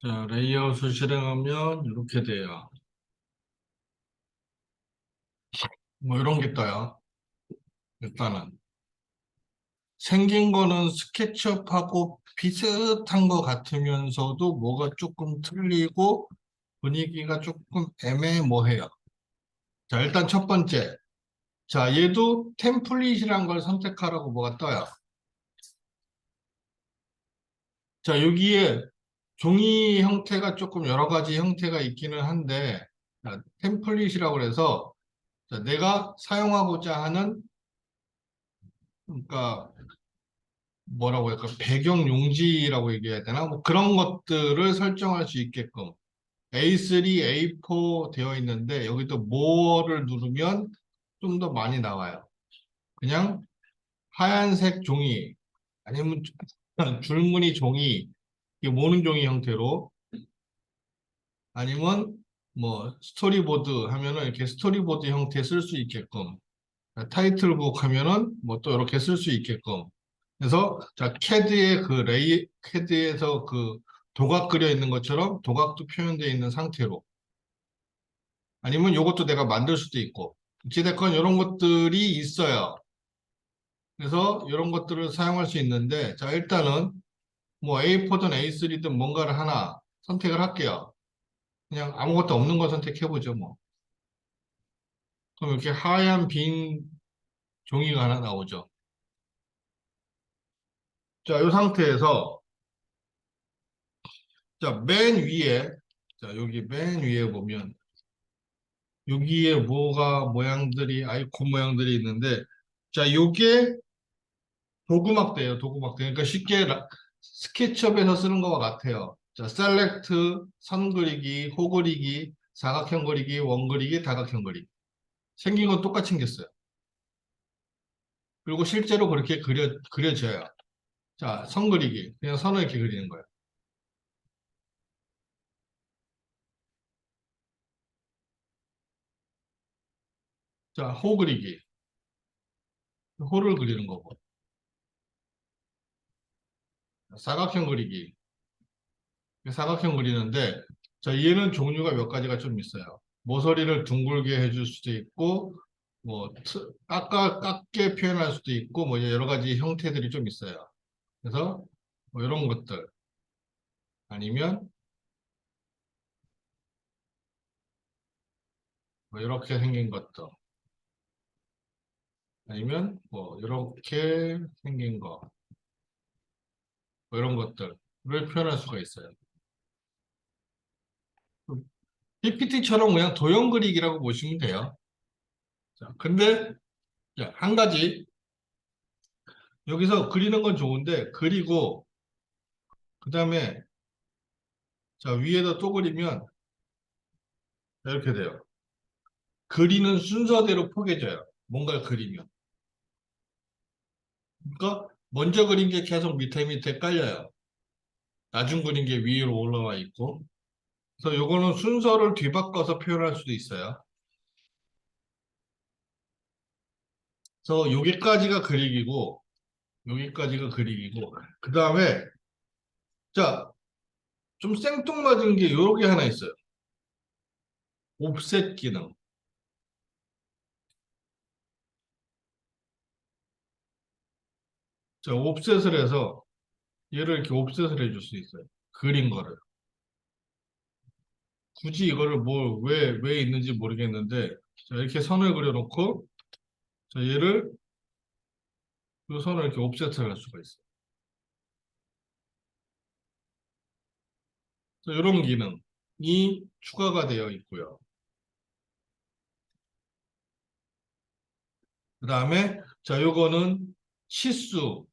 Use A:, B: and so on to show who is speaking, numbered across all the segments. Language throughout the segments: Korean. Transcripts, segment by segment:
A: 자, 레이아웃을 실행하면 이렇게 돼요. 뭐 이런 게 떠요. 일단은 생긴 거는 스케치업하고 비슷한 것 같으면서도 뭐가 조금 틀리고 분위기가 조금 애매모호해요. 자, 일단 첫 번째. 자, 얘도 템플릿이란 걸 선택하라고 뭐가 떠요. 자, 여기에 종이 형태가 조금 여러 가지 형태가 있기는 한데, 자, 템플릿이라고 해서 자, 내가 사용하고자 하는 그러니까 뭐라고 할까 배경 용지라고 얘기해야 되나 뭐 그런 것들을 설정할 수 있게끔 A3, A4 되어 있는데 여기도 more를 누르면 좀 더 많이 나와요. 그냥 하얀색 종이 아니면 줄무늬 종이 이게 모는 종이 형태로 아니면 뭐 스토리보드 하면은 이렇게 스토리보드 형태 쓸 수 있게끔 타이틀북 하면은 뭐 또 이렇게 쓸 수 있게끔. 그래서 자, 캐드에서 그 도각 그려 있는 것처럼 도각도 표현되어 있는 상태로. 아니면 이것도 내가 만들 수도 있고. 어찌됐건 이런 것들이 있어요. 그래서 이런 것들을 사용할 수 있는데, 자, 일단은 뭐 A4든 A3든 뭔가를 하나 선택을 할게요. 그냥 아무것도 없는 거 선택해보죠, 뭐. 그럼 이렇게 하얀 빈 종이가 하나 나오죠. 자, 이 상태에서 자, 맨 위에, 자, 여기 맨 위에 보면, 여기에 뭐가 모양들이, 아이콘 모양들이 있는데, 자, 요게 도구막대예요, 도구막대. 그러니까 쉽게 스케치업에서 쓰는 것과 같아요. 자, 셀렉트, 선 그리기, 호 그리기, 사각형 그리기, 원 그리기, 다각형 그리기. 생긴 건 똑같이 생겼어요. 그리고 실제로 그렇게 그려져요. 자, 선 그리기. 그냥 선을 이렇게 그리는 거예요. 자, 호 그리기. 호를 그리는 거고. 사각형 그리기. 사각형 그리는데 자 얘는 종류가 몇 가지가 좀 있어요. 모서리를 둥글게 해줄 수도 있고 뭐 깎게 표현할 수도 있고 뭐 여러 가지 형태들이 좀 있어요. 그래서 뭐 이런 것들 아니면 뭐 이렇게 생긴 것도 아니면 뭐 이렇게 생긴 거 뭐 이런 것들을 표현할 수가 있어요. PPT처럼 그냥 도형 그리기라고 보시면 돼요. 자, 근데 자, 한 가지 여기서 그리는 건 좋은데 그리고 그 다음에 자, 위에다 또 그리면 이렇게 돼요. 그리는 순서대로 포개져요. 뭔가를 그리면. 그러니까 먼저 그린 게 계속 밑에 밑에 깔려요. 나중 그린 게 위로 올라와 있고. 그래서 요거는 순서를 뒤바꿔서 표현할 수도 있어요. 그래서 여기까지가 그리기고, 여기까지가 그리기고, 그 다음에, 자, 좀 생뚱맞은 게 요렇게 하나 있어요. 옵셋 기능. 자, 옵셋을 해서 얘를 이렇게 옵셋을 해줄 수 있어요. 그린 거를. 굳이 이거를 왜 있는지 모르겠는데, 자, 이렇게 선을 그려놓고, 자, 얘를, 이 선을 이렇게 옵셋을 할 수가 있어요. 이런 기능이 추가가 되어 있고요. 그 다음에, 자, 요거는 치수,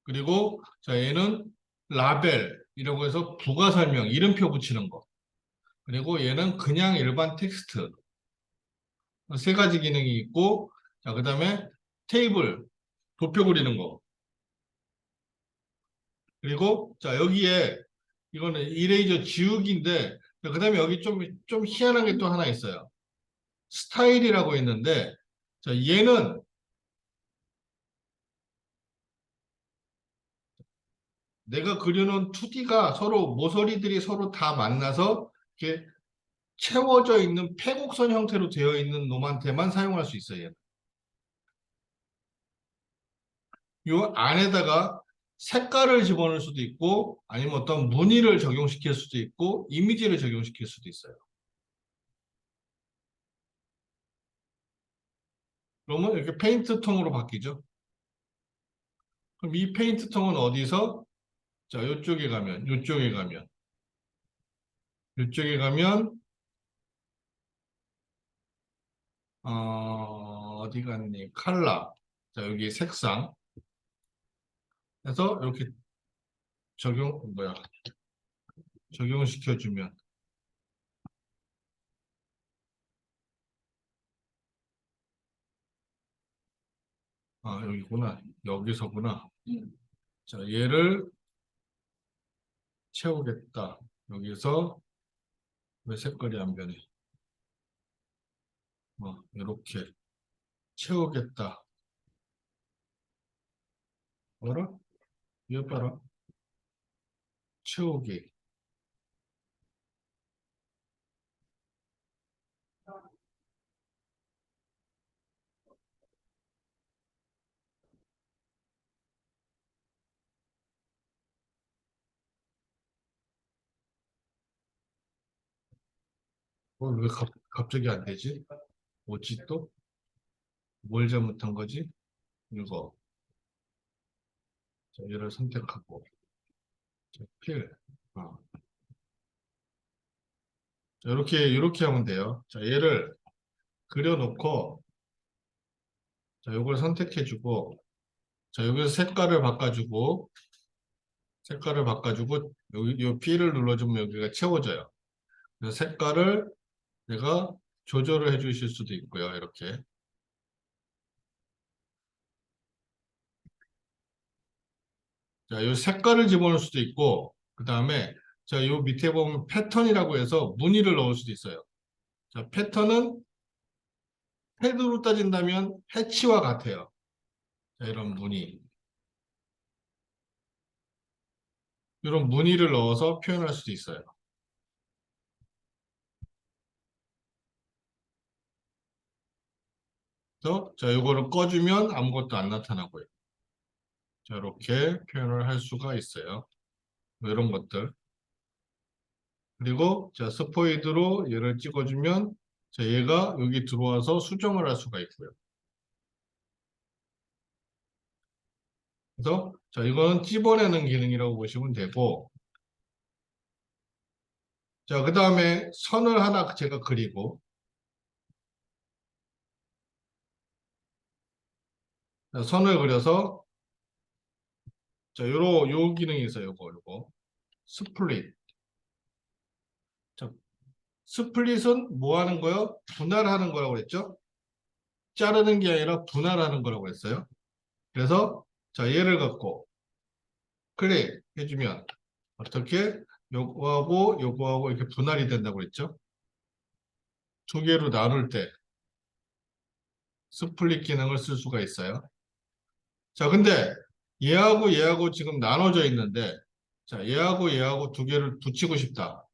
A: 그리고, 자, 얘는 라벨이라고 해서 부가 설명, 이름표 붙이는 거. 그리고 얘는 그냥 일반 텍스트. 세 가지 기능이 있고, 자, 그 다음에 테이블, 도표 그리는 거. 그리고, 자, 여기에, 이거는 이레이저 지우기인데, 그 다음에 여기 좀 희한한 게 또 하나 있어요. 스타일이라고 있는데, 자, 얘는 내가 그려놓은 2D가 서로 모서리들이 서로 다 만나서 이렇게 채워져 있는 패곡선 형태로 되어 있는 놈한테만 사용할 수 있어요. 이 안에다가 색깔을 집어넣을 수도 있고 아니면 어떤 무늬를 적용시킬 수도 있고 이미지를 적용시킬 수도 있어요. 그러면 이렇게 페인트 통으로 바뀌죠. 그럼 이 페인트 통은 어디서? 자, 이쪽에 가면 어디 갔니? 컬러. 자, 여기 색상. 해서 이렇게 적용시켜주면 여기구나. 여기서구나. 자, 얘를 채우겠다. 여기서 왜 색깔이 안 변해? 이렇게 채우겠다. 뭐라? 이거 봐라. 채우기. 왜 갑자기 안 되지? 뭐지 또? 뭘 잘못한 거지? 이거. 자, 얘를 선택하고. 자, 필. 어. 자, 이렇게 하면 돼요. 자, 얘를 그려놓고, 자, 요걸 선택해주고, 자, 여기서 색깔을 바꿔주고, 여기, 요 P를 눌러주면 여기가 채워져요. 그래서 색깔을 내가 조절을 해주실 수도 있고요. 이렇게. 자, 요 색깔을 집어넣을 수도 있고, 그 다음에, 자, 요 밑에 보면 패턴이라고 해서 무늬를 넣을 수도 있어요. 자, 패턴은 헤드로 따진다면 해치와 같아요. 자, 이런 무늬. 이런 무늬를 넣어서 표현할 수도 있어요. 그래서, 자, 요거를 꺼주면 아무것도 안 나타나고요. 자, 이렇게 표현을 할 수가 있어요. 뭐 이런 것들. 그리고, 자, 스포이드로 얘를 찍어주면, 자, 얘가 여기 들어와서 수정을 할 수가 있고요. 그래서 자 이거는 찝어내는 기능이라고 보시면 되고 자 그 다음에 선을 하나 제가 그리고 자, 선을 그려서 자 요 기능이 있어요. 요거 스플릿. 자 스플릿은 뭐 하는 거요? 분할하는 거라고 그랬죠? 자르는 게 아니라 분할하는 거라고 했어요. 그래서 자 얘를 갖고 클릭 해주면 어떻게 요거하고 이렇게 분할이 된다고 그랬죠? 두 개로 나눌 때 스플릿 기능을 쓸 수가 있어요. 자, 근데 얘하고 지금 나눠져 있는데, 자, 얘하고 두 개를 붙이고 싶다.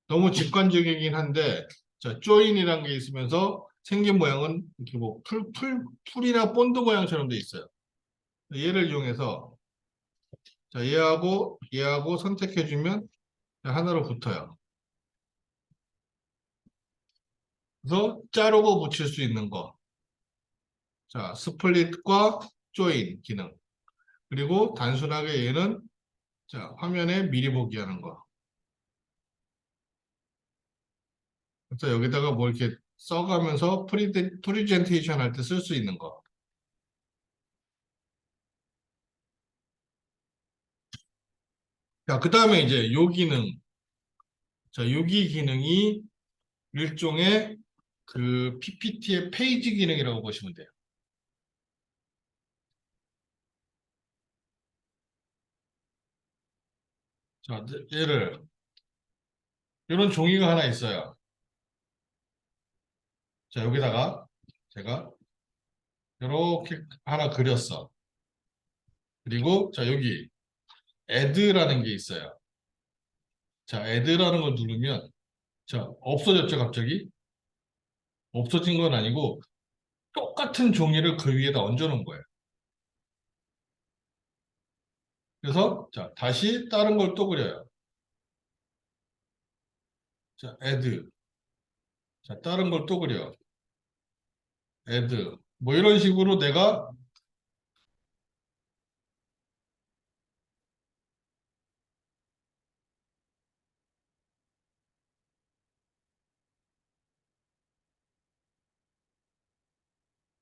A: 너무 직관적이긴 한데, 자, 조인이라는 게 있으면서 생긴 모양은 이렇게 뭐 풀이나 본드 모양처럼 돼 있어요. 얘를 이용해서, 자, 얘하고 선택해주면 하나로 붙어요. 그래서 자르고 붙일 수 있는 거. 자, 스플릿과 조인 기능. 그리고 단순하게 얘는 자, 화면에 미리 보기 하는 거. 그래서 여기다가 뭐 이렇게 써가면서 프리젠테이션 할 때 쓸 수 있는 거. 자, 그 다음에 이제 요 기능. 자, 여기 기능이 일종의 그 PPT의 페이지 기능이라고 보시면 돼요. 자, 이런 종이가 하나 있어요. 자, 여기다가 제가 이렇게 하나 그렸어. 그리고 자, 여기 add라는 게 있어요. 자, add라는 걸 누르면 자, 없어졌죠, 갑자기? 없어진 건 아니고 똑같은 종이를 그 위에다 얹어놓은 거예요. 그래서 자, 다시 다른 걸 또 그려요. 자, add. 자, 다른 걸 또 그려. add. 뭐 이런 식으로 내가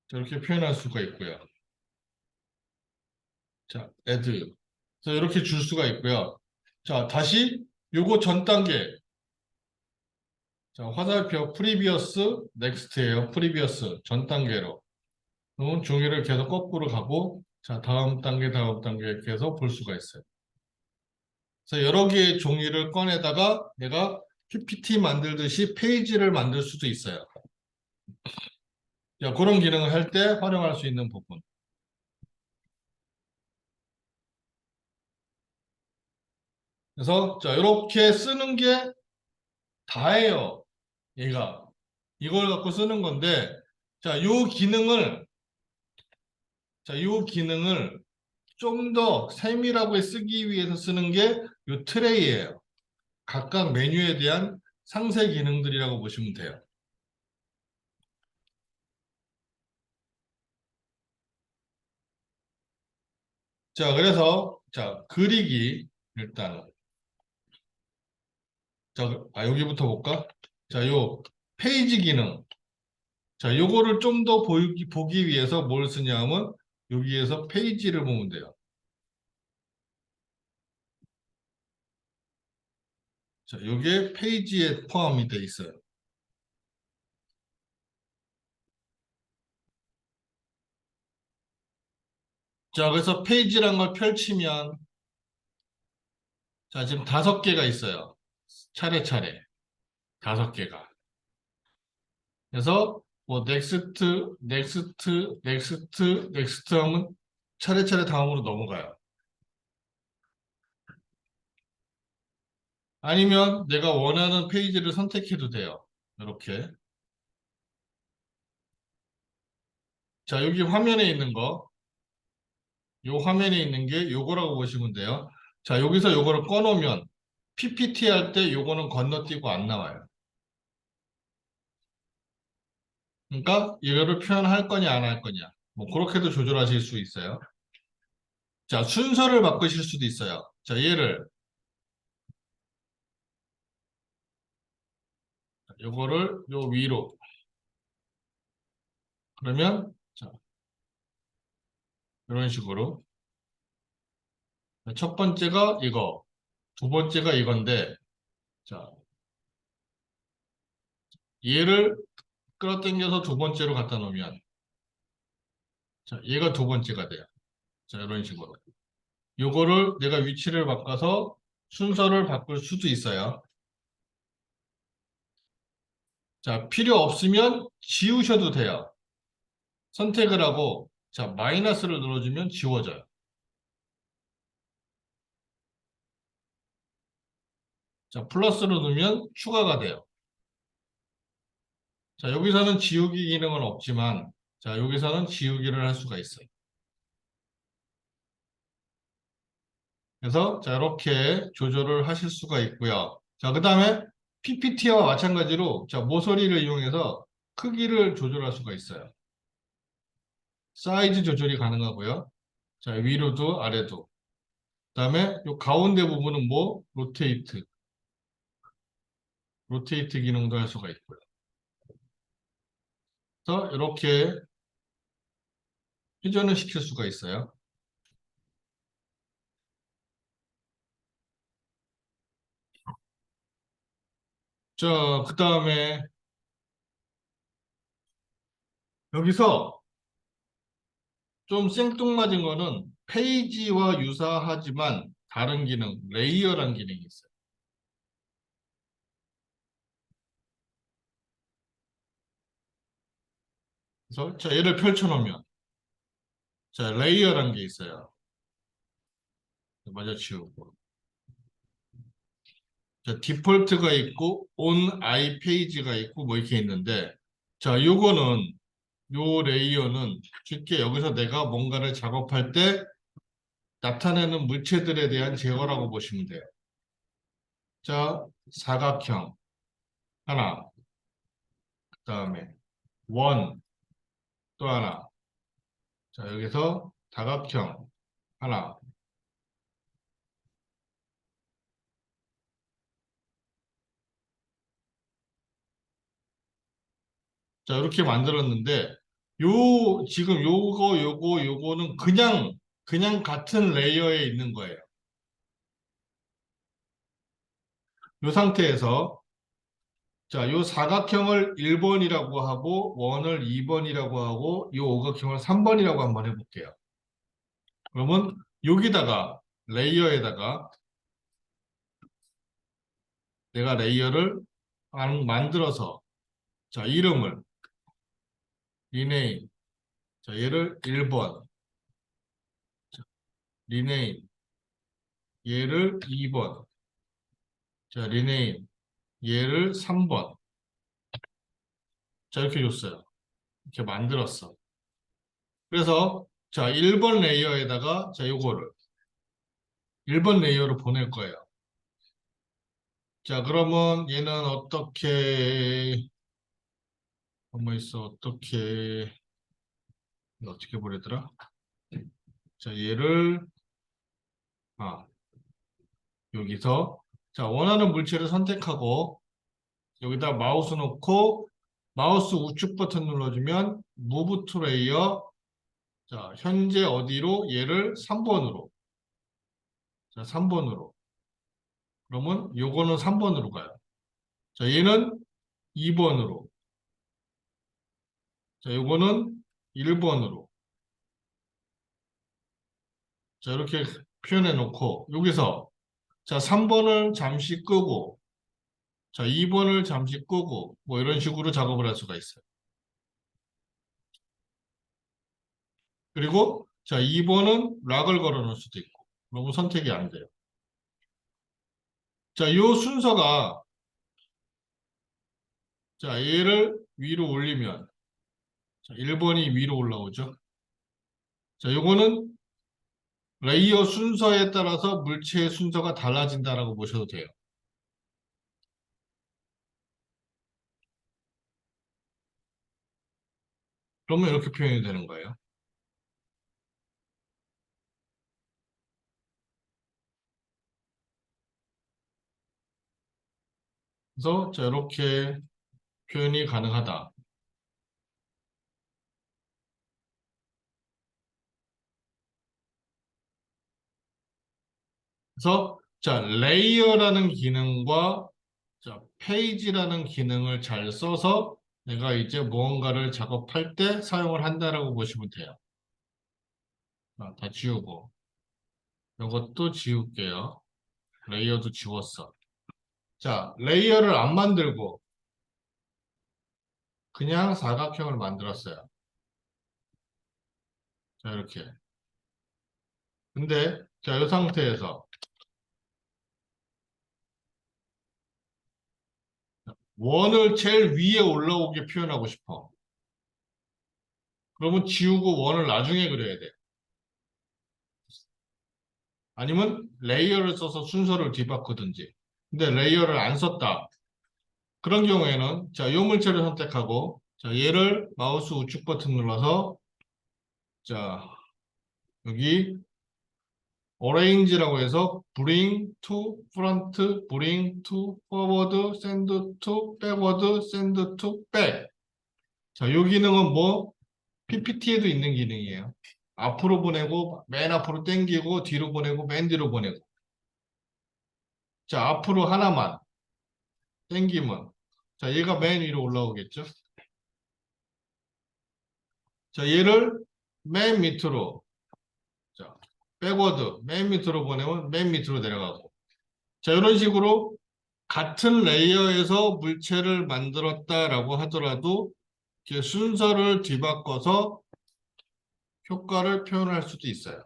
A: 저렇게 표현할 수가 있고요. 자, add. 그래서 이렇게 줄 수가 있고요. 자, 다시 요거 전 단계. 자, 화살표 previous next예요. previous 전 단계로. 그러면 종이를 계속 거꾸로 가고 자, 다음 단계 이렇게 해서 볼 수가 있어요. 그래서 여러 개의 종이를 꺼내다가 내가 PPT 만들듯이 페이지를 만들 수도 있어요. 자, 그런 기능을 할 때 활용할 수 있는 부분. 그래서 자, 이렇게 쓰는 게 다예요. 얘가. 이걸 갖고 쓰는 건데 자, 요 기능을 좀 더 세밀하게 쓰기 위해서 쓰는 게 요 트레이예요. 각각 메뉴에 대한 상세 기능들이라고 보시면 돼요. 자, 그래서 자, 그리기 일단 자, 여기부터 볼까? 자, 요 페이지 기능. 자, 요거를 좀 더 보기 위해서 뭘 쓰냐 하면 여기에서 페이지를 보면 돼요. 자, 요게 페이지에 포함이 돼 있어요. 자, 그래서 페이지란 걸 펼치면 자, 지금 5개가 있어요. 차례차례. 5개가. 그래서 뭐 넥스트 하면 차례차례 다음으로 넘어가요. 아니면 내가 원하는 페이지를 선택해도 돼요. 이렇게. 자, 여기 화면에 있는 거, 요 화면에 있는 게 요거라고 보시면 돼요. 자, 여기서 요거를 꺼놓으면 PPT 할 때 요거는 건너뛰고 안 나와요. 그러니까 이거를 표현할 거냐 안 할 거냐. 뭐 그렇게도 조절하실 수 있어요. 자, 순서를 바꾸실 수도 있어요. 자, 얘를 요거를 요 위로 그러면 자, 이런 식으로 첫 번째가 이거, 두 번째가 이건데 자, 얘를 끌어당겨서 두 번째로 갖다 놓으면 자, 얘가 두 번째가 돼요. 자, 이런 식으로. 요거를 내가 위치를 바꿔서 순서를 바꿀 수도 있어요. 자, 필요 없으면 지우셔도 돼요. 선택을 하고 자, 마이너스를 눌러주면 지워져요. 자, 플러스로 누르면 추가가 돼요. 자, 여기서는 지우기 기능은 없지만 자, 여기서는 지우기를 할 수가 있어요. 그래서 자, 이렇게 조절을 하실 수가 있고요. 자, 그 다음에 PPT와 마찬가지로 자, 모서리를 이용해서 크기를 조절할 수가 있어요. 사이즈 조절이 가능하고요. 자, 위로도 아래도. 그다음에 요 가운데 부분은 뭐 로테이트 기능도 할 수가 있고요. 그래서 이렇게 회전을 시킬 수가 있어요. 자, 그다음에 여기서 좀 생뚱맞은 거는 페이지와 유사하지만 다른 기능, 레이어라는 기능이 있어요. 그래서 자, 얘를 펼쳐놓으면 자, 레이어라는 게 있어요. 먼저 지우고. 자, 디폴트가 있고, on i 페이지가 있고, 뭐 이렇게 있는데, 자, 요 레이어는 쉽게 여기서 내가 뭔가를 작업할 때 나타내는 물체들에 대한 제거라고 보시면 돼요. 자, 사각형 하나, 그 다음에 원 또 하나. 자, 여기서 다각형 하나. 자, 이렇게 만들었는데, 지금 요거는 그냥 같은 레이어에 있는 거예요. 이 상태에서, 자, 요 사각형을 1번이라고 하고, 원을 2번이라고 하고, 요 오각형을 3번이라고 한번 해볼게요. 그러면 여기다가, 레이어에다가 내가 레이어를 만들어서, 자, 이름을, 리네임, 자, 얘를 1번, 리네임, 얘를 2번, 자, 리네임, 얘를 3번. 자, 이렇게 줬어요. 이렇게 만들었어. 그래서, 자, 1번 레이어에다가, 자, 요거를 1번 레이어로 보낼 거예요. 자, 그러면 얘는 뭐 있어, 이거 어떻게 보내더라? 자, 얘를, 아, 여기서, 자, 원하는 물체를 선택하고, 여기다 마우스 놓고, 마우스 우측 버튼 눌러주면, Move to Layer, 자, 현재 어디로? 얘를 3번으로. 자, 3번으로. 그러면 요거는 3번으로 가요. 자, 얘는 2번으로. 자, 요거는 1번으로. 자, 이렇게 표현해 놓고, 여기서, 자, 3번을 잠시 끄고, 자, 2번을 잠시 끄고, 뭐 이런 식으로 작업을 할 수가 있어요. 그리고, 자, 2번은 락을 걸어 놓을 수도 있고, 너무 선택이 안 돼요. 자, 요 순서가, 자, 얘를 위로 올리면, 자, 1번이 위로 올라오죠. 자, 요거는 레이어 순서에 따라서 물체의 순서가 달라진다라고 보셔도 돼요. 그러면 이렇게 표현이 되는 거예요. 그래서 자, 이렇게 표현이 가능하다. 그래서 자, 레이어라는 기능과 자, 페이지라는 기능을 잘 써서 내가 이제 무언가를 작업할 때 사용을 한다라고 보시면 돼요. 자, 다 지우고 이것도 지울게요. 레이어도 지웠어. 자, 레이어를 안 만들고 그냥 사각형을 만들었어요. 자, 이렇게. 근데 자, 이 상태에서 원을 제일 위에 올라오게 표현하고 싶어. 그러면 지우고 원을 나중에 그려야 돼. 아니면 레이어를 써서 순서를 뒤바꾸든지. 근데 레이어를 안 썼다. 그런 경우에는 자, 요 물체를 선택하고 자, 얘를 마우스 우측 버튼 눌러서 자, 여기 arrange라고 해서 bring to front, bring to forward, send to backward, send to back. 자, 요 기능은 뭐 PPT에도 있는 기능이에요. 앞으로 보내고 맨 앞으로 당기고 뒤로 보내고 맨 뒤로 보내고. 자, 앞으로 하나만 당기면 자, 얘가 맨 위로 올라오겠죠? 자, 얘를 맨 밑으로 자, 백워드 맨 밑으로 보내면 맨 밑으로 내려가고. 자, 이런 식으로 같은 레이어에서 물체를 만들었다라고 하더라도 이렇게 순서를 뒤바꿔서 효과를 표현할 수도 있어요.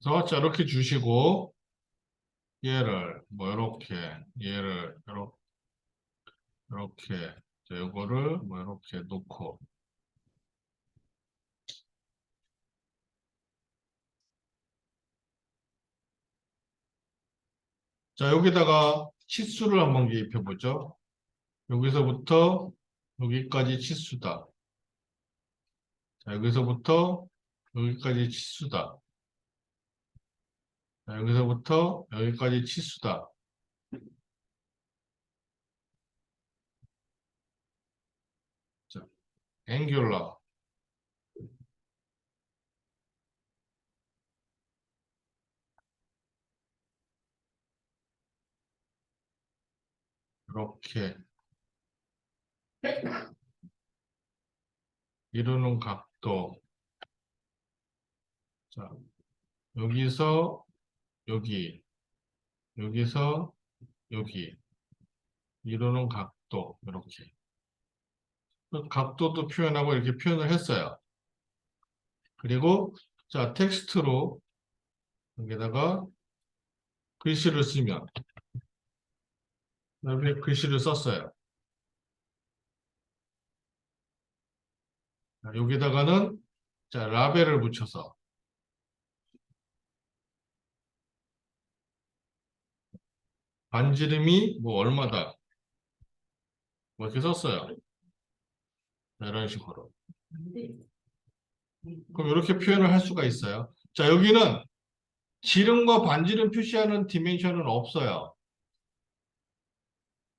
A: 그래서 자, 이렇게 주시고, 얘를, 뭐, 이렇게, 얘를, 이렇게, 자, 요거를, 뭐, 이렇게 놓고, 자, 여기다가 치수를 한번 기입해 보죠. 여기서부터 여기까지 치수다. 자, 여기서부터 여기까지 치수다. 자, 여기서부터 여기까지 치수다. 자, 앵귤러. 이렇게 이루는 각도. 자, 여기서 여기, 여기서 여기 이루는 각도. 이렇게. 그 각도도 표현하고 이렇게 표현을 했어요. 그리고 자, 텍스트로 여기다가 글씨를 쓰면 그다음에 글씨를 썼어요. 자, 여기다가는 자, 라벨을 붙여서 반지름이 뭐 얼마다 뭐 이렇게 썼어요. 자, 이런 식으로. 그럼 이렇게 표현을 할 수가 있어요. 자, 여기는 지름과 반지름 표시하는 디멘션은 없어요.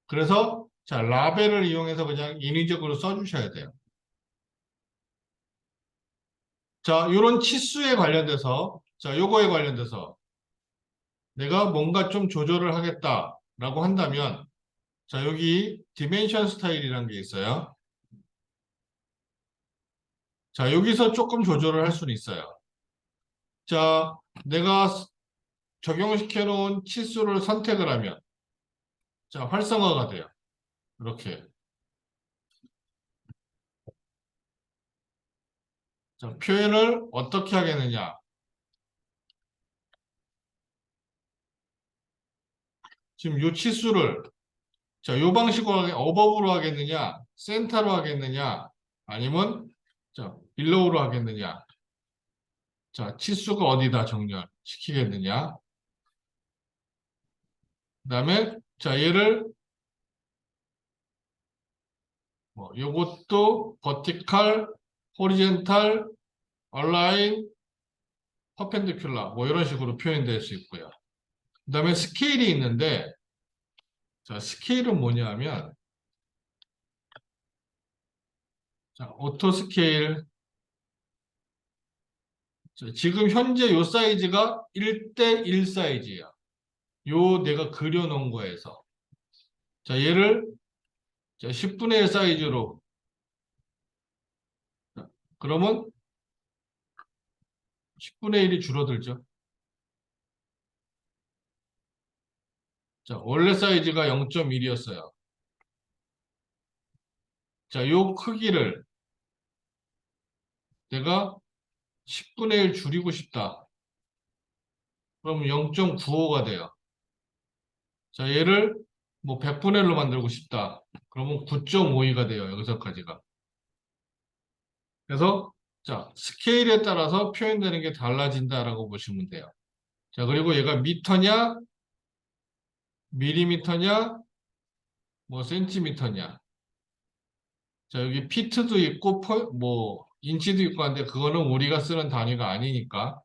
A: 그래서 자, 라벨을 이용해서 그냥 인위적으로 써주셔야 돼요. 자, 이런 치수에 관련돼서 자, 요거에 관련돼서 내가 뭔가 좀 조절을 하겠다라고 한다면 자, 여기 디멘션 스타일이라는 게 있어요. 자, 여기서 조금 조절을 할 수는 있어요. 자, 내가 적용시켜 놓은 치수를 선택을 하면 자, 활성화가 돼요. 이렇게. 자, 표현을 어떻게 하겠느냐. 지금 요 치수를 자, 요 방식으로 어버브로 하겠느냐, 센터로 하겠느냐, 아니면 자, 빌로우로 하겠느냐. 자, 치수가 어디다 정렬시키겠느냐. 그다음에 자, 얘를 뭐 요것도 버티칼, 호리젠탈, 얼라인, 퍼펜디큘러 뭐 이런 식으로 표현될 수 있고요. 그다음에 스케일이 있는데 자, 스케일은 뭐냐 하면 자, 오토 스케일 자, 지금 현재 요 사이즈가 1대1 사이즈야. 요 내가 그려놓은 거에서 자, 얘를 자, 10분의 1 사이즈로 자, 그러면 10분의 1이 줄어들죠. 자, 원래 사이즈가 0.1이었어요. 자, 요 크기를 내가 10분의 1 줄이고 싶다. 그러면 0.95가 돼요. 자, 얘를 뭐 100분의 1로 만들고 싶다. 그러면 9.52가 돼요. 여기서까지가. 그래서 자, 스케일에 따라서 표현되는 게 달라진다라고 보시면 돼요. 자, 그리고 얘가 미터냐, 밀리미터냐, 뭐 센티미터냐. 자, 여기 피트도 있고 뭐 인치도 있고 한데 그거는 우리가 쓰는 단위가 아니니까.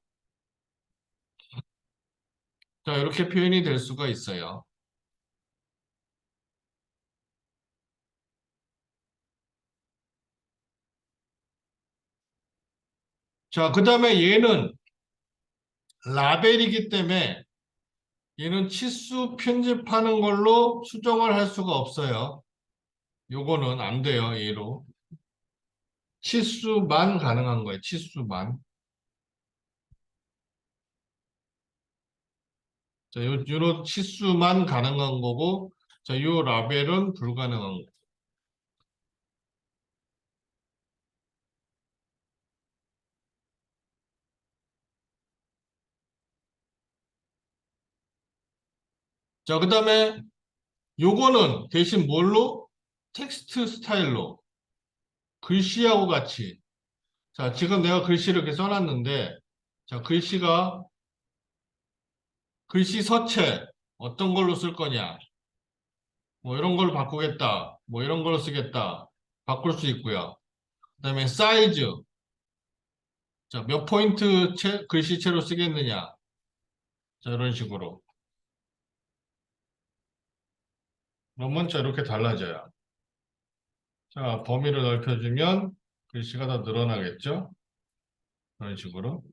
A: 자, 이렇게 표현이 될 수가 있어요. 자, 그다음에 얘는 라벨이기 때문에 얘는 치수 편집하는 걸로 수정을 할 수가 없어요. 요거는 안 돼요, 얘로. 치수만 가능한 거예요, 치수만. 자, 요런 치수만 가능한 거고, 자, 요 라벨은 불가능한 거. 자, 그 다음에 요거는 대신 뭘로? 텍스트 스타일로. 글씨하고 같이. 자, 지금 내가 글씨를 이렇게 써놨는데, 자, 글씨 서체, 어떤 걸로 쓸 거냐. 뭐 이런 걸로 바꾸겠다. 뭐 이런 걸로 쓰겠다. 바꿀 수 있고요. 그 다음에 사이즈. 자, 몇 포인트 글씨체로 쓰겠느냐. 자, 이런 식으로. 그러면 자, 이렇게 달라져요. 자, 범위를 넓혀주면 글씨가 더 늘어나겠죠? 그런 식으로.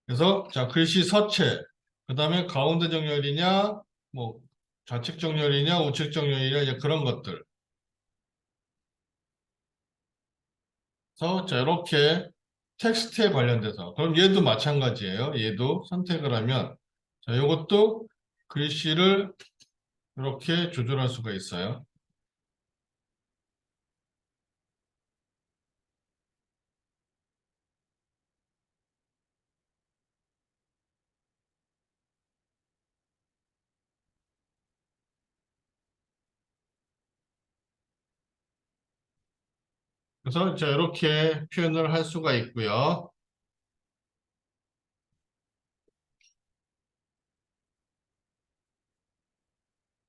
A: 그래서 자, 글씨 서체. 그 다음에 가운데 정렬이냐, 뭐 좌측 정렬이냐, 우측 정렬이냐, 이제 그런 것들. 그래서 자, 이렇게 텍스트에 관련돼서. 그럼 얘도 마찬가지예요. 얘도 선택을 하면 자, 이것도 글씨를 이렇게 조절할 수가 있어요. 그래서 자, 이렇게 표현을 할 수가 있고요.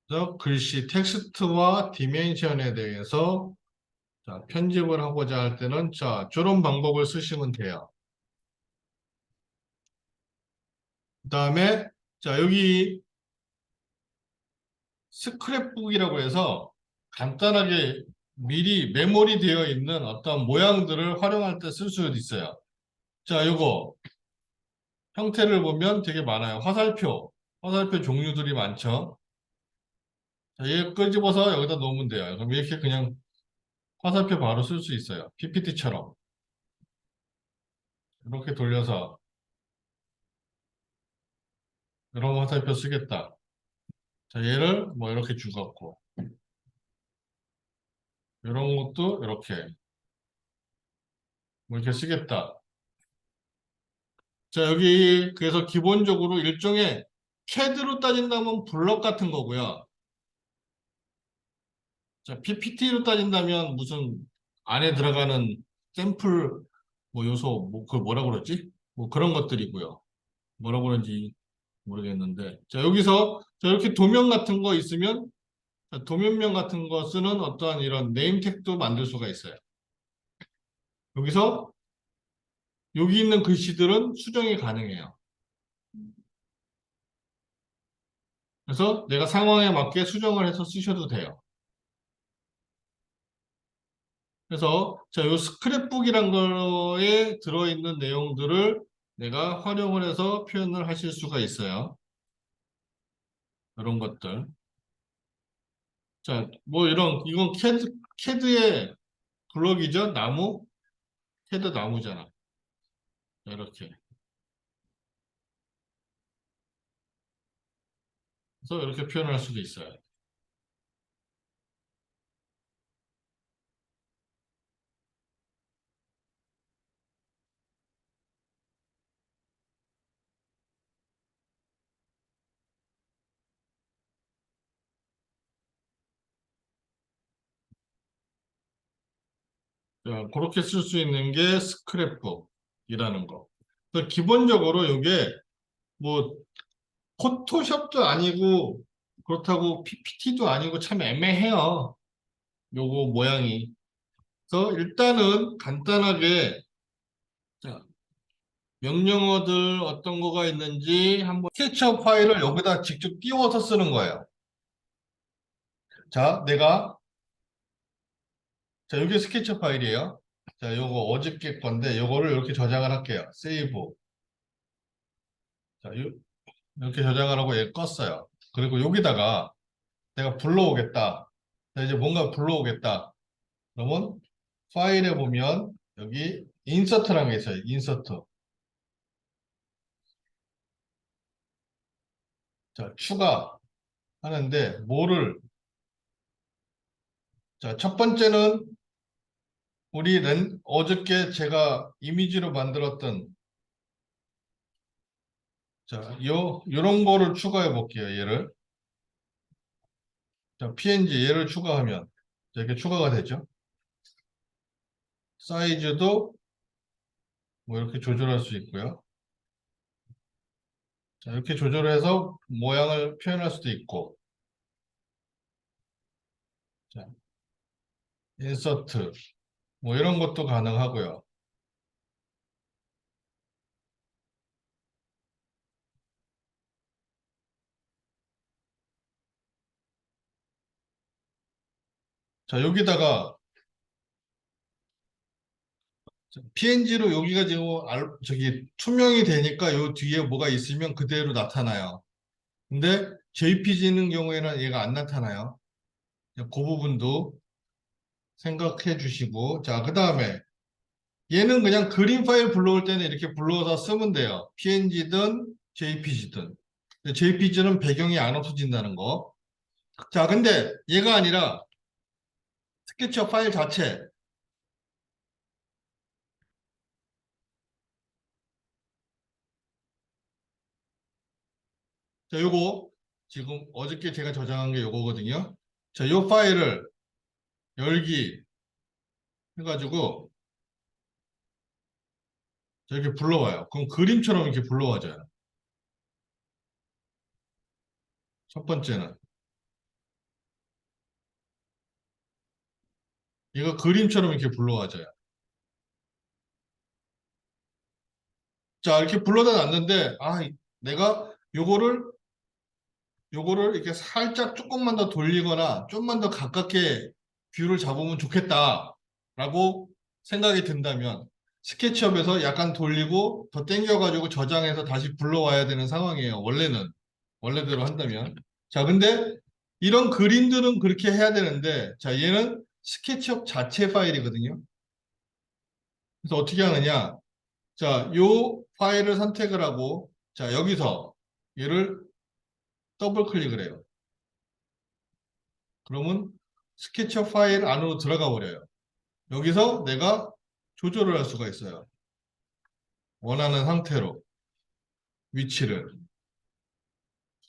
A: 그래서 글씨 텍스트와 디멘션에 대해서 자, 편집을 하고자 할 때는 자, 저런 방법을 쓰시면 돼요. 그 다음에 자, 여기 스크랩북이라고 해서 간단하게 미리 메모리 되어 있는 어떤 모양들을 활용할 때 쓸 수도 있어요. 자, 요거 형태를 보면 되게 많아요. 화살표 종류들이 많죠. 자, 얘 끄집어서 여기다 놓으면 돼요. 그럼 이렇게 그냥 화살표 바로 쓸 수 있어요. PPT처럼. 이렇게 돌려서 이런 화살표 쓰겠다. 자, 얘를 뭐 이렇게 주었고 이런 것도 이렇게 뭐 이렇게 쓰겠다. 자, 여기 그래서 기본적으로 일종의 CAD로 따진다면 블럭 같은 거고요. 자, PPT로 따진다면 무슨 안에 들어가는 샘플 뭐 요소 뭐 그걸 뭐라고 그러지? 뭐 그런 것들이고요. 뭐라고 그런지 모르겠는데. 자, 여기서 자, 이렇게 도면 같은 거 있으면 자, 도면명 같은 거 쓰는 어떠한 이런 네임택도 만들 수가 있어요. 여기서 여기 있는 글씨들은 수정이 가능해요. 그래서 내가 상황에 맞게 수정을 해서 쓰셔도 돼요. 그래서 자, 요 스크랩북이란 거에 들어있는 내용들을 내가 활용을 해서 표현을 하실 수가 있어요. 이런 것들. 자, 뭐 이건 캐드의 블럭이죠? 나무? 캐드 나무잖아. 자, 이렇게. 그래서 이렇게 표현할 수도 있어요. 자, 그렇게 쓸 수 있는 게 스크랩북이라는 거. 그래서 기본적으로 이게 뭐 포토샵도 아니고 그렇다고 PPT도 아니고 참 애매해요. 요거 모양이. 그래서 일단은 간단하게 자, 명령어들 어떤 거가 있는지 한번 스케치업 파일을 여기다 직접 띄워서 쓰는 거예요. 자, 자, 여기 스케치업 파일이에요. 자, 요거 어저께 건데 요거를 이렇게 저장을 할게요. 세이브. 자, 이렇게 저장을 하고 얘 껐어요. 그리고 여기다가 내가 불러오겠다. 자, 이제 뭔가 불러오겠다. 그러면 파일에 보면 여기 인서트라는 게 있어요. 인서트. 자, 추가하는데 뭐를 자, 첫 번째는 어저께 제가 이미지로 만들었던 자, 요런 거를 추가해 볼게요. 얘를. 자, png 얘를 추가하면 자, 이렇게 추가가 되죠. 사이즈도 뭐 이렇게 조절할 수 있고요. 자, 이렇게 조절해서 모양을 표현할 수도 있고, 자, 인서트 뭐 이런 것도 가능하고요. 자, 여기다가 PNG로 여기가 지금 저기 투명이 되니까 요 뒤에 뭐가 있으면 그대로 나타나요. 근데 JPG는 경우에는 얘가 안 나타나요. 그 부분도 생각해 주시고, 자, 그 다음에 얘는 그냥 그림 파일 불러올 때는 이렇게 불러서 쓰면 돼요. PNG든 JPG든. JPG는 배경이 안 없어진다는 거. 자, 근데 얘가 아니라 스케치업 파일 자체. 자, 요거 지금 어저께 제가 저장한 게 요거거든요. 자, 요 파일을 열기 해가지고 이렇게 불러와요. 그럼 그림처럼 이렇게 불러와줘요. 첫 번째는. 이거 그림처럼 이렇게 불러와줘요. 자, 이렇게 불러다 놨는데, 내가 요거를 이렇게 살짝 조금만 더 돌리거나 좀만 더 가깝게 뷰를 잡으면 좋겠다라고 생각이 든다면 스케치업에서 약간 돌리고 더 당겨가지고 저장해서 다시 불러와야 되는 상황이에요. 원래대로 한다면. 자, 근데 이런 그림들은 그렇게 해야 되는데, 자, 얘는 스케치업 자체 파일이거든요. 그래서 어떻게 하느냐? 자, 요 파일을 선택을 하고, 자, 여기서 얘를 더블 클릭을 해요. 그러면 스케치업 파일 안으로 들어가 버려요. 여기서 내가 조절을 할 수가 있어요. 원하는 상태로 위치를.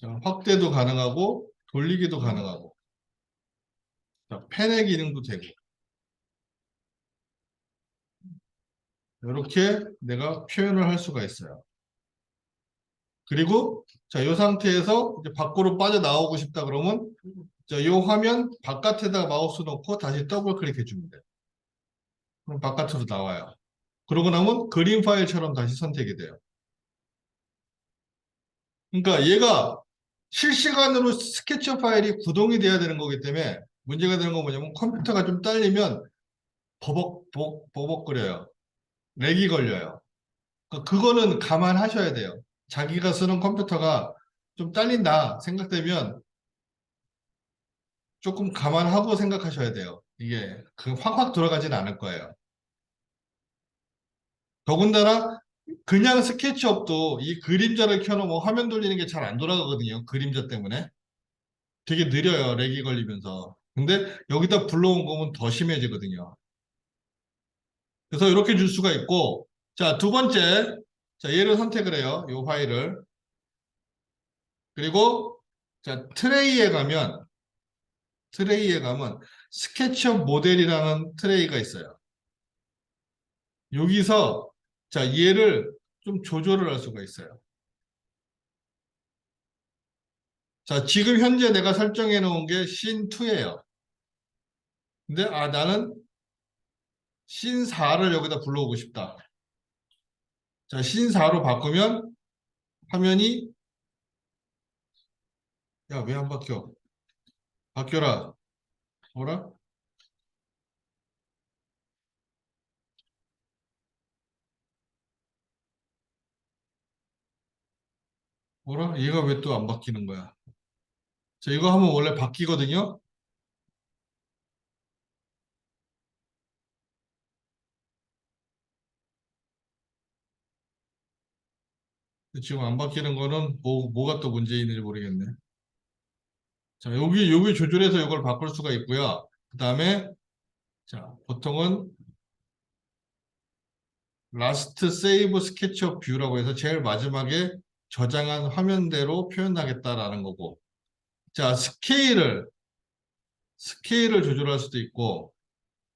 A: 자, 확대도 가능하고 돌리기도 가능하고 자, 펜의 기능도 되고 이렇게 내가 표현을 할 수가 있어요. 그리고 자, 이 상태에서 이제 밖으로 빠져나오고 싶다 그러면 자, 이 화면 바깥에다가 마우스 놓고 다시 더블 클릭해 주면 돼요. 그럼 바깥으로 나와요. 그러고 나면 그림 파일처럼 다시 선택이 돼요. 그러니까 얘가 실시간으로 스케치 파일이 구동이 돼야 되는 거기 때문에 문제가 되는 건 뭐냐면 컴퓨터가 좀 딸리면 버벅거려요. 렉이 걸려요. 그러니까 그거는 감안하셔야 돼요. 자기가 쓰는 컴퓨터가 좀 딸린다 생각되면 조금 감안하고 생각하셔야 돼요. 이게 그 확확 돌아가진 않을 거예요. 더군다나 그냥 스케치업도 이 그림자를 켜놓으면 화면 돌리는 게 잘 안 돌아가거든요. 그림자 때문에. 되게 느려요. 렉이 걸리면서. 근데 여기다 불러온 거면 더 심해지거든요. 그래서 이렇게 줄 수가 있고, 자, 두 번째, 자, 얘를 선택을 해요. 이 파일을. 그리고, 자, 트레이에 가면 스케치업 모델이라는 트레이가 있어요. 여기서, 자, 얘를 좀 조절을 할 수가 있어요. 자, 지금 현재 내가 설정해 놓은 게 씬2예요. 근데, 나는 씬4를 여기다 불러오고 싶다. 자, 씬4로 바꾸면 화면이 야, 왜 안 바뀌어? 바뀌어라. 뭐라? 뭐라? 얘가 왜 또 안 바뀌는 거야? 자, 이거 하면 원래 바뀌거든요? 지금 안 바뀌는 거는 뭐가 또 문제 있는지 모르겠네. 자, 여기 조절해서 이걸 바꿀 수가 있고요. 그 다음에, 자, 보통은 라스트 세이브 스케치업 뷰라고 해서 제일 마지막에 저장한 화면대로 표현하겠다라는 거고. 자, 스케일을 조절할 수도 있고,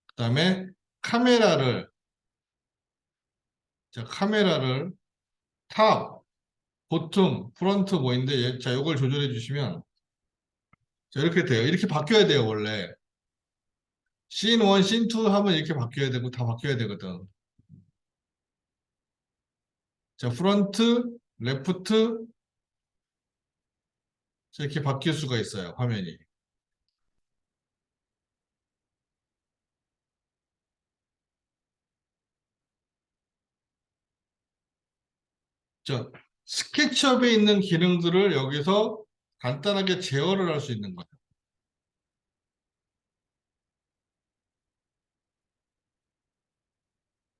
A: 그다음에 카메라를, 자, 카메라를 탑, 보텀, 프론트 뭐 있는데, 자, 요걸 조절해 주시면, 자, 이렇게 돼요. 이렇게 바뀌어야 돼요, 원래. 씬 1, 씬 2 하면 이렇게 바뀌어야 되고, 다 바뀌어야 되거든. 자, 프론트, 레프트, 자, 이렇게 바뀔 수가 있어요, 화면이. 자, 스케치업에 있는 기능들을 여기서 간단하게 제어를 할 수 있는 거예요.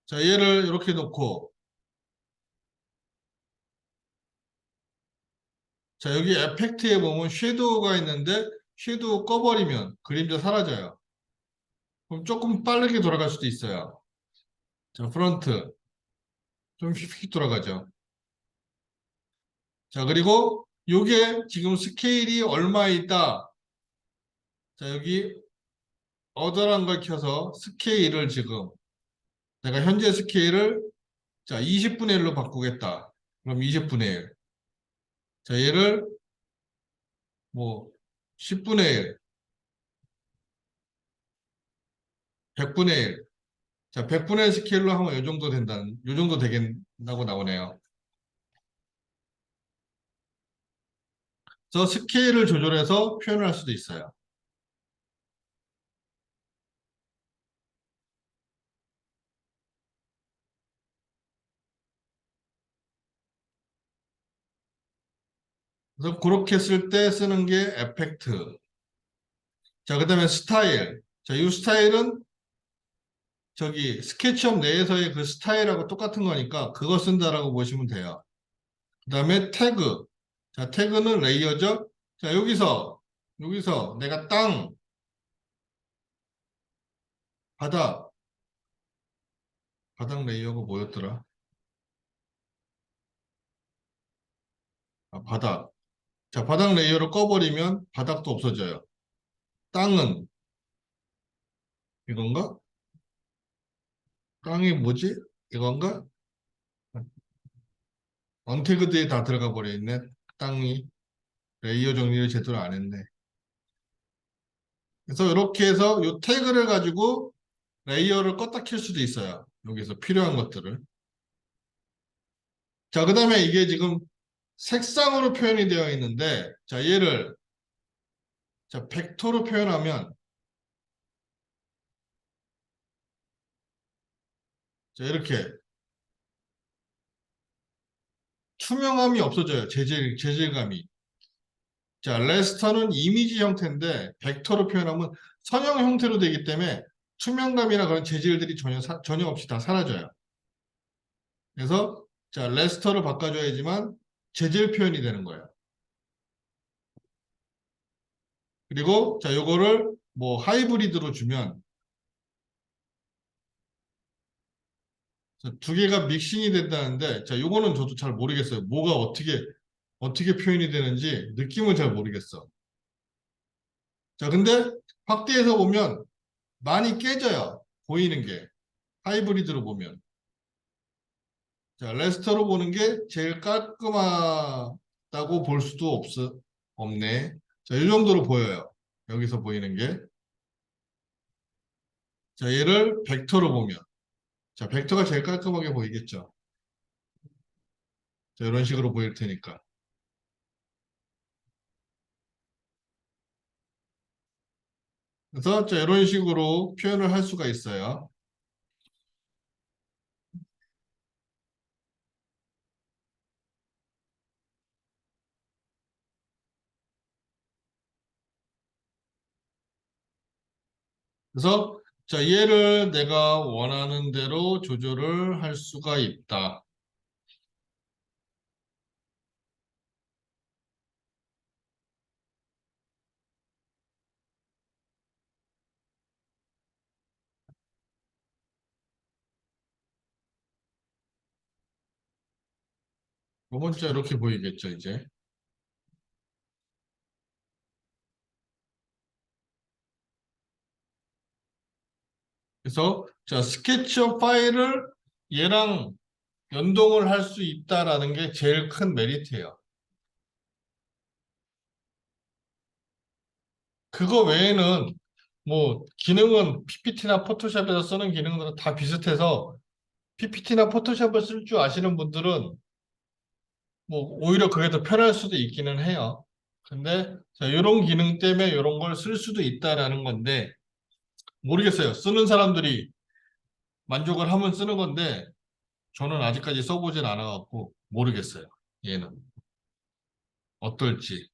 A: 자, 얘를 이렇게 놓고, 자, 여기 에펙트에 보면 섀도우가 있는데, 섀도우 꺼버리면 그림자 사라져요. 그럼 조금 빠르게 돌아갈 수도 있어요. 자, 프론트. 좀 휙휙 돌아가죠. 자, 그리고 요게 지금 스케일이 얼마에 있다. 자, 여기 어더란 걸 켜서 스케일을 지금 내가 현재 스케일을 자, 20분의 1로 바꾸겠다. 그럼 20분의 1. 자, 얘를 뭐 10분의 1, 100분의 1. 자, 100분의 1 스케일로 하면 요 정도 된다는, 요 정도 되겠다고 나오네요. 그래서 스케일을 조절해서 표현을 할 수도 있어요. 그래서 그렇게 쓸 때 쓰는 게 에펙트. 자, 그다음에 스타일. 자, 이 스타일은 저기 스케치업 내에서의 그 스타일하고 똑같은 거니까 그거 쓴다라고 보시면 돼요. 그다음에 태그. 자, 태그는 레이어죠. 자, 여기서 내가 땅, 바닥, 바닥 레이어가 뭐였더라? 아, 바닥. 자, 바닥 레이어를 꺼버리면 바닥도 없어져요. 땅은 이건가? 땅이 뭐지? 이건가? 언태그드에 다 들어가 버려 있네. 땅이 레이어 정리를 제대로 안 했네. 그래서 이렇게 해서 이 태그를 가지고 레이어를 껐다 켤 수도 있어요. 여기서 필요한 것들을. 자, 그 다음에 이게 지금 색상으로 표현이 되어 있는데, 자, 얘를, 자, 벡터로 표현하면, 자, 이렇게 투명함이 없어져요. 재질감이. 자, 레스터는 이미지 형태인데, 벡터로 표현하면 선형 형태로 되기 때문에 투명감이나 그런 재질들이 전혀 없이 다 사라져요. 그래서, 자, 레스터를 바꿔줘야지만 재질 표현이 되는 거예요. 그리고, 자, 요거를 뭐 하이브리드로 주면, 자, 두 개가 믹싱이 된다는데, 자, 요거는 저도 잘 모르겠어요. 뭐가 어떻게 표현이 되는지 느낌은 잘 모르겠어. 자, 근데 확대해서 보면 많이 깨져요. 보이는 게. 하이브리드로 보면. 자, 레스터로 보는 게 제일 깔끔하다고 볼 수도 없네. 자, 이 정도로 보여요. 여기서 보이는 게. 자, 얘를 벡터로 보면. 자, 벡터가 제일 깔끔하게 보이겠죠. 자, 이런 식으로 보일 테니까. 그래서 자, 이런 식으로 표현을 할 수가 있어요. 그래서 자, 얘를 내가 원하는 대로 조절을 할 수가 있다. 이번 주 이렇게 보이겠죠, 이제. 그래서 자, 스케치업 파일을 얘랑 연동을 할 수 있다라는 게 제일 큰 메리트예요. 그거 외에는 뭐 기능은 PPT나 포토샵에서 쓰는 기능들은 다 비슷해서 PPT나 포토샵을 쓸 줄 아시는 분들은 뭐 오히려 그게 더 편할 수도 있기는 해요. 근데 자, 이런 기능 때문에 이런 걸 쓸 수도 있다라는 건데 모르겠어요. 쓰는 사람들이 만족을 하면 쓰는 건데 저는 아직까지 써보진 않아갖고 모르겠어요. 얘는 어떨지.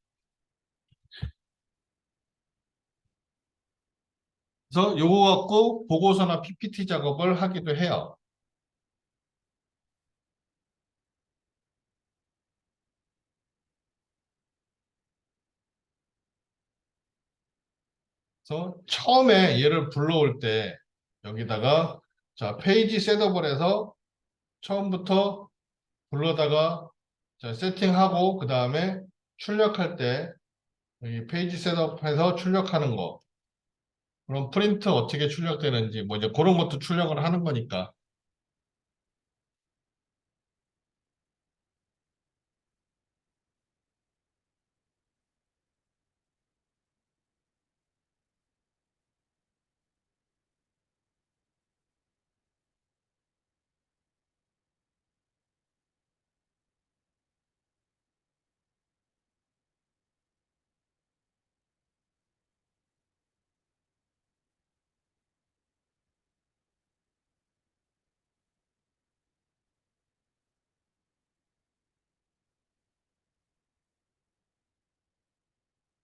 A: 그래서 요거 갖고 보고서나 PPT 작업을 하기도 해요. 그래서 처음에 얘를 불러올 때 여기다가 자 페이지 셋업을 해서 처음부터 불러다가 자, 세팅하고 그 다음에 출력할 때 여기 페이지 셋업해서 출력하는 거 그럼 프린트 어떻게 출력되는지 뭐 이제 그런 것도 출력을 하는 거니까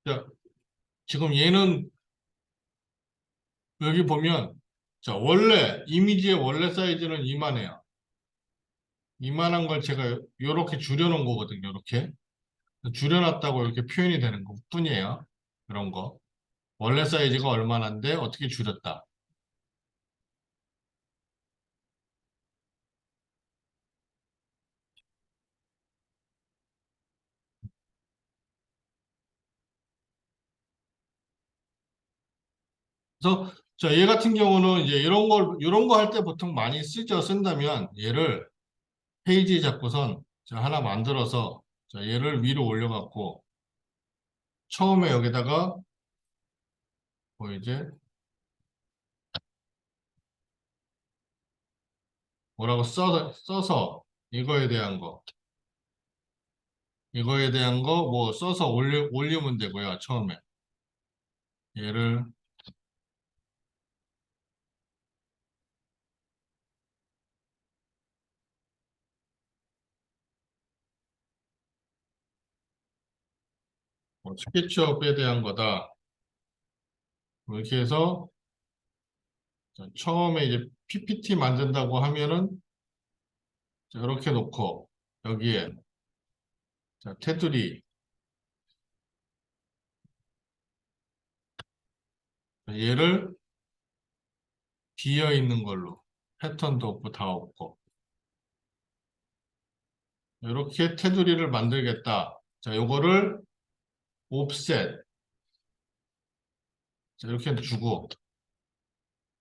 A: 자, 지금 얘는 여기 보면 자 원래 이미지의 원래 사이즈는 이만해요. 이만한 걸 제가 이렇게 줄여놓은 거거든요. 이렇게 줄여놨다고 이렇게 표현이 되는 것뿐이에요. 그런 거. 원래 사이즈가 얼마나인데 어떻게 줄였다. 그래서 자, 얘 같은 경우는 이제 이런 거 할 때 보통 많이 쓰죠. 쓴다면 얘를 페이지 잡고선 자, 하나 만들어서 자, 얘를 위로 올려갖고 처음에 여기다가 뭐 이제 뭐라고 써서 이거에 대한 거 뭐 써서 올리면 되고요. 처음에 얘를 뭐 스케치업에 대한 거다. 뭐 이렇게 해서 자, 처음에 이제 PPT 만든다고 하면은 자, 이렇게 놓고 여기에 자, 테두리 얘를 비어 있는 걸로 패턴도 없고 다 없고 이렇게 테두리를 만들겠다. 자, 요거를 옵셋 자, 이렇게 주고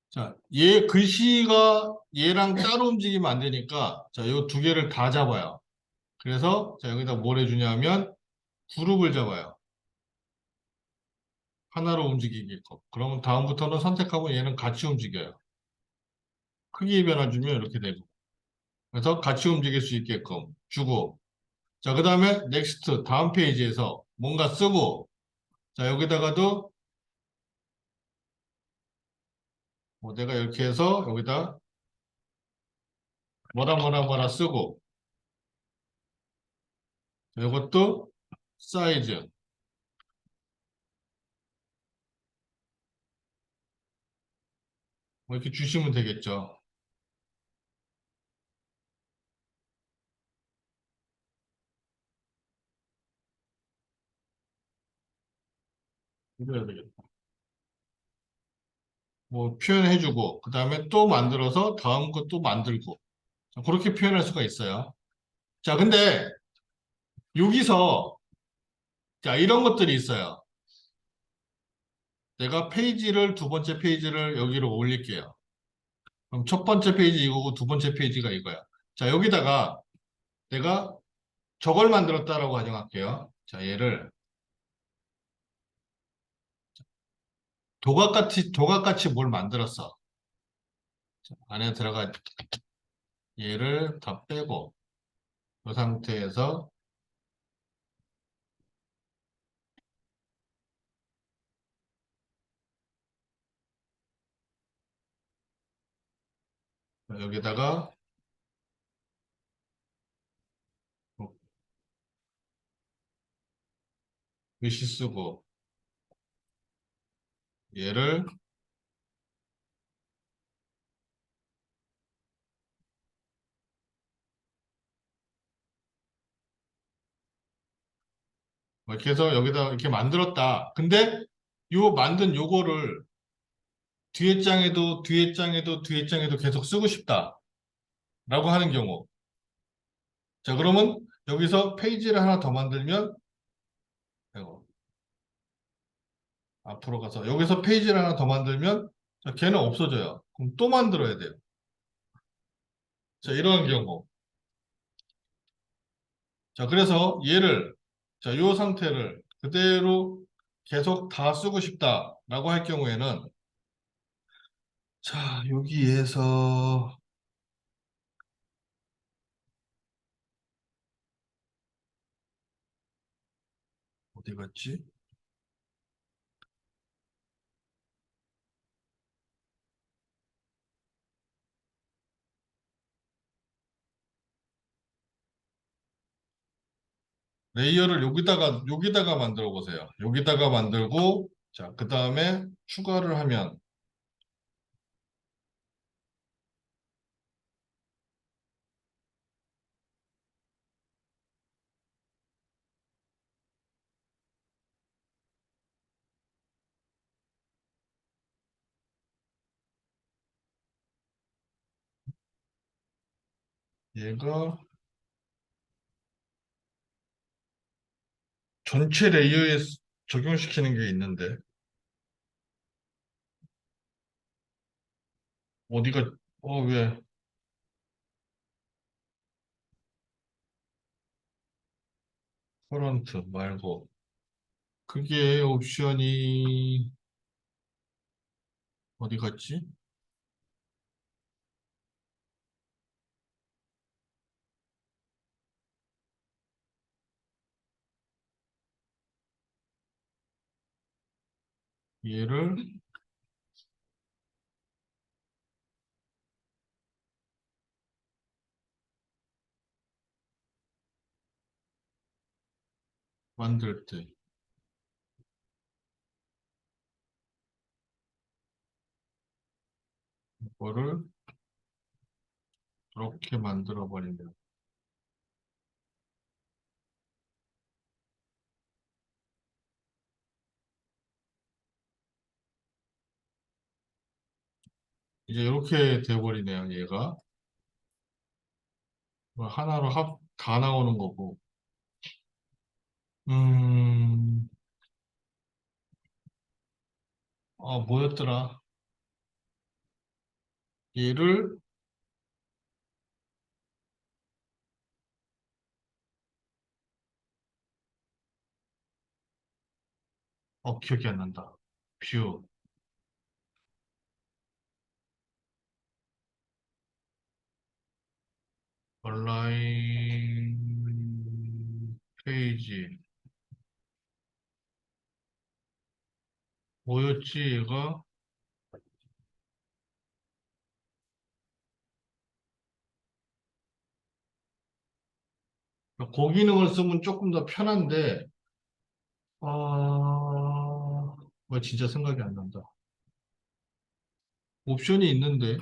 A: 자, 얘 글씨가 얘랑 따로 움직이면 안 되니까 자, 요 두 개를 다 잡아요. 그래서 자, 여기다 뭘 해주냐면 그룹을 잡아요. 하나로 움직이게끔. 그러면 다음부터는 선택하고 얘는 같이 움직여요. 크기 변화 주면 이렇게 되고. 그래서 같이 움직일 수 있게끔 주고. 자, 그 다음에 넥스트 다음 페이지에서 뭔가 쓰고. 자, 여기다가도 뭐 내가 이렇게 해서 여기다 뭐라 쓰고. 자, 이것도 사이즈. 뭐 이렇게 주시면 되겠죠. 이래야 되겠다. 뭐 표현해주고, 그 다음에 또 만들어서 다음 거 또 만들고. 자, 그렇게 표현할 수가 있어요. 자, 근데 여기서 자, 이런 것들이 있어요. 내가 페이지를 두 번째 페이지를 여기로 올릴게요. 그럼 첫 번째 페이지 이거고 두 번째 페이지가 이거야. 자, 여기다가 내가 저걸 만들었다라고 가정할게요. 자, 얘를 도각같이 뭘 만들었어. 자, 안에 들어가 얘를 다 빼고 이 상태에서 여기다가 글씨 쓰고 얘를 이렇게 해서 여기다 이렇게 만들었다. 근데 요 만든 요거를 뒤에 장에도 뒤에 장에도 뒤에 장에도 계속 쓰고 싶다라고 하는 경우. 자, 그러면 여기서 페이지를 하나 더 만들면 이거 앞으로 가서 여기서 페이지를 하나 더 만들면 자, 걔는 없어져요. 그럼 또 만들어야 돼요. 자, 이런 경우. 자, 그래서 얘를 자, 요 상태를 그대로 계속 다 쓰고 싶다라고 할 경우에는 자, 여기에서 어디 갔지? 레이어를 여기다가 만들어 보세요. 여기다가 만들고 자, 그 다음에 추가를 하면 얘가 전체 레이어에 적용시키는 게 있는데 어디가 왜 커런트 말고 그게 옵션이 어디 갔지? 얘를 만들 때 이거를 이렇게 만들어 버리면 이제 이렇게 돼버리네요. 얘가 하나로 다 나오는 거고 음, 뭐였더라? 얘를 기억이 안 난다. 뷰, 온라인 페이지 뭐였지 얘가? 고기능을 쓰면 조금 더 편한데 진짜 생각이 안 난다. 옵션이 있는데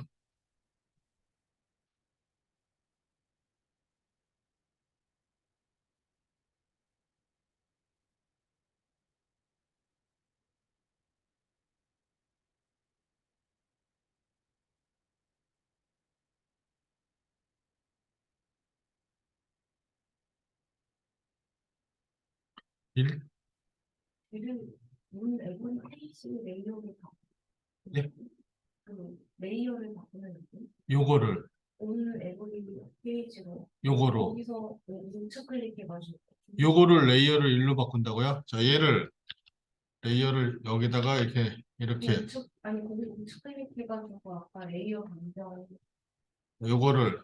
A: 일,
B: 얘를 문 앱은 페이지 레이어를
A: 예,
B: 바꾸는 그 레이어를 바꾸는 거.
A: 요거를,
B: 오늘 앱을 페이지로
A: 요거로,
B: 거기서 우측 클릭해가지고
A: 요거를 레이어를 일로 바꾼다고요? 자, 얘를, 레이어를 여기다가 이렇게,
B: 우측 아니 거기 우측 클릭해가지고 아까 레이어 변경
A: 요거를,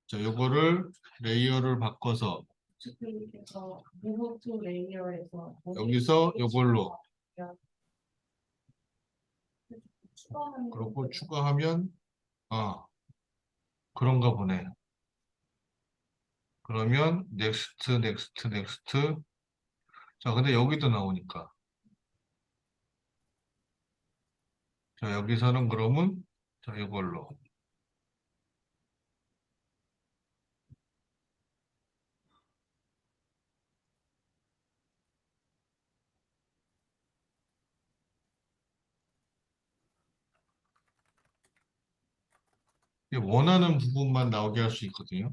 A: 자, 요거를 레이어를 바꿔서,
B: 우측 클릭해서 무브 투 레이어에서 거기
A: 여기서 요걸로,
B: 페이지가 추가하는
A: 그러고
B: 거
A: 추가하면, 아, 그런가 보네. 그러면, 넥스트, 넥스트, 넥스트. 자, 근데 여기도 나오니까. 자, 여기서는 그러면, 자, 이걸로. 원하는 부분만 나오게 할 수 있거든요.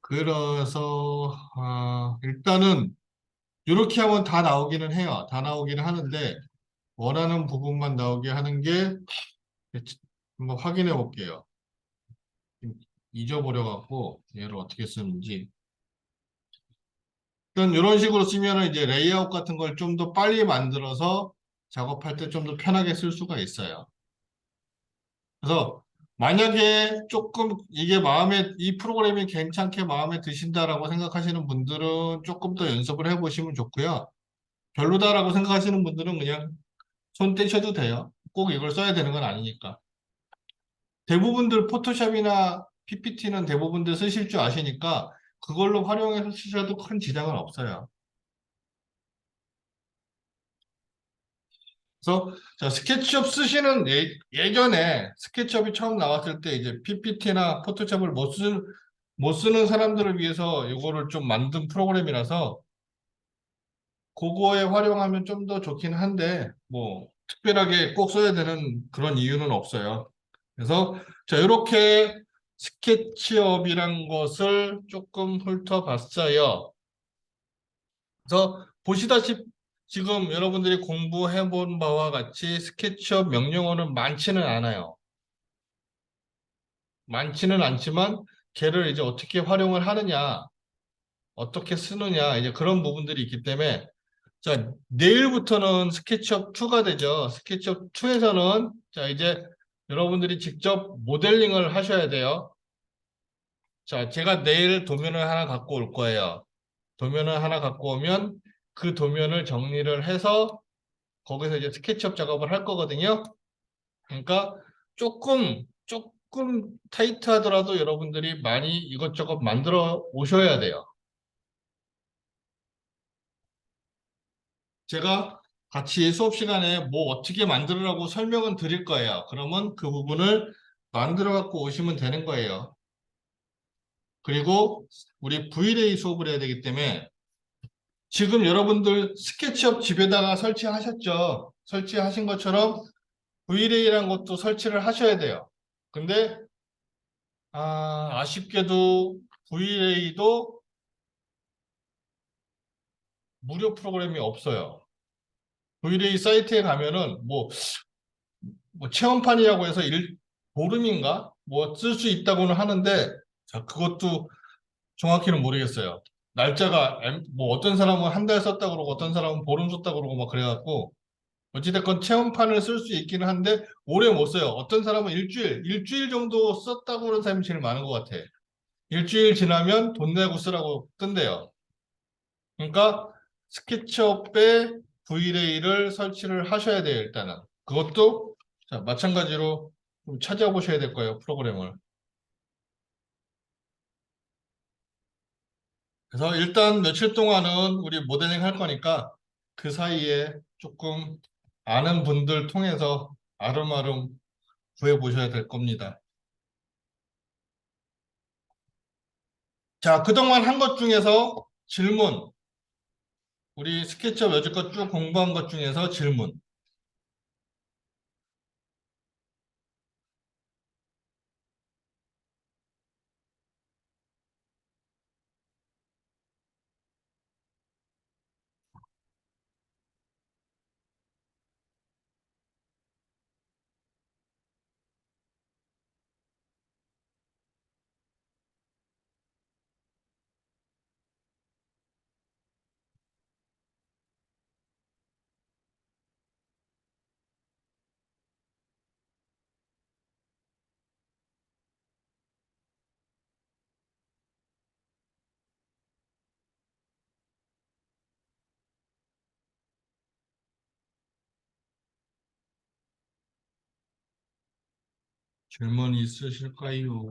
A: 그래서, 일단은, 이렇게 하면 다 나오기는 해요. 다 나오기는 하는데, 원하는 부분만 나오게 하는 게, 한번 확인해 볼게요. 잊어버려갖고, 얘를 어떻게 쓰는지. 일단, 이런 식으로 쓰면은 이제 레이아웃 같은 걸 좀 더 빨리 만들어서 작업할 때 좀 더 편하게 쓸 수가 있어요. 그래서 만약에 조금 이게 이 프로그램이 괜찮게 마음에 드신다라고 생각하시는 분들은 조금 더 연습을 해보시면 좋고요. 별로다라고 생각하시는 분들은 그냥 손 떼셔도 돼요. 꼭 이걸 써야 되는 건 아니니까. 대부분들 포토샵이나 PPT는 대부분들 쓰실 줄 아시니까 그걸로 활용해서 쓰셔도 큰 지장은 없어요. 그래서 자, 스케치업 쓰시는 예전에 스케치업이 처음 나왔을 때 이제 PPT나 포토샵을 못 쓰는 사람들을 위해서 이거를 좀 만든 프로그램이라서 그거에 활용하면 좀 더 좋긴 한데 뭐 특별하게 꼭 써야 되는 그런 이유는 없어요. 그래서 자, 이렇게 스케치업이란 것을 조금 훑어봤어요. 그래서 보시다시피 지금 여러분들이 공부해 본 바와 같이 스케치업 명령어는 많지는 않아요. 많지는 않지만 걔를 이제 어떻게 활용을 하느냐, 어떻게 쓰느냐, 이제 그런 부분들이 있기 때문에 자, 내일부터는 스케치업 2가 되죠. 스케치업 2에서는 자, 이제 여러분들이 직접 모델링을 하셔야 돼요. 자, 제가 내일 도면을 하나 갖고 올 거예요. 도면을 하나 갖고 오면 그 도면을 정리를 해서 거기서 이제 스케치업 작업을 할 거거든요. 그러니까 조금 타이트하더라도 여러분들이 많이 이것저것 만들어 오셔야 돼요. 제가 같이 수업 시간에 뭐 어떻게 만들으라고 설명은 드릴 거예요. 그러면 그 부분을 만들어 갖고 오시면 되는 거예요. 그리고 우리 V-Ray 수업을 해야 되기 때문에 지금 여러분들 스케치업 집에다가 설치하셨죠? 설치하신 것처럼 V-Ray라는 것도 설치를 하셔야 돼요. 근데 아쉽게도 V-Ray도 무료 프로그램이 없어요. V-Ray 사이트에 가면은 뭐 체험판이라고 해서 보름인가? 뭐 쓸 수 있다고는 하는데 자, 그것도 정확히는 모르겠어요. 날짜가 뭐 어떤 사람은 한 달 썼다 그러고 어떤 사람은 보름 썼다 그러고 막 그래갖고 어찌됐건 체험판을 쓸 수 있기는 한데 오래 못 써요. 어떤 사람은 일주일 정도 썼다고 그러는 사람이 제일 많은 것 같아. 일주일 지나면 돈 내고 쓰라고 뜬대요. 그러니까 스케치업에 V-Ray를 설치를 하셔야 돼요, 일단은. 그것도 자, 마찬가지로 좀 찾아보셔야 될 거예요, 프로그램을. 그래서 일단 며칠 동안은 우리 모델링 할 거니까 그 사이에 조금 아는 분들 통해서 아름아름 구해보셔야 될 겁니다. 자, 그동안 한 것 중에서 질문, 우리 스케치업 여지껏 쭉 공부한 것 중에서 질문. 질문 있으실까요?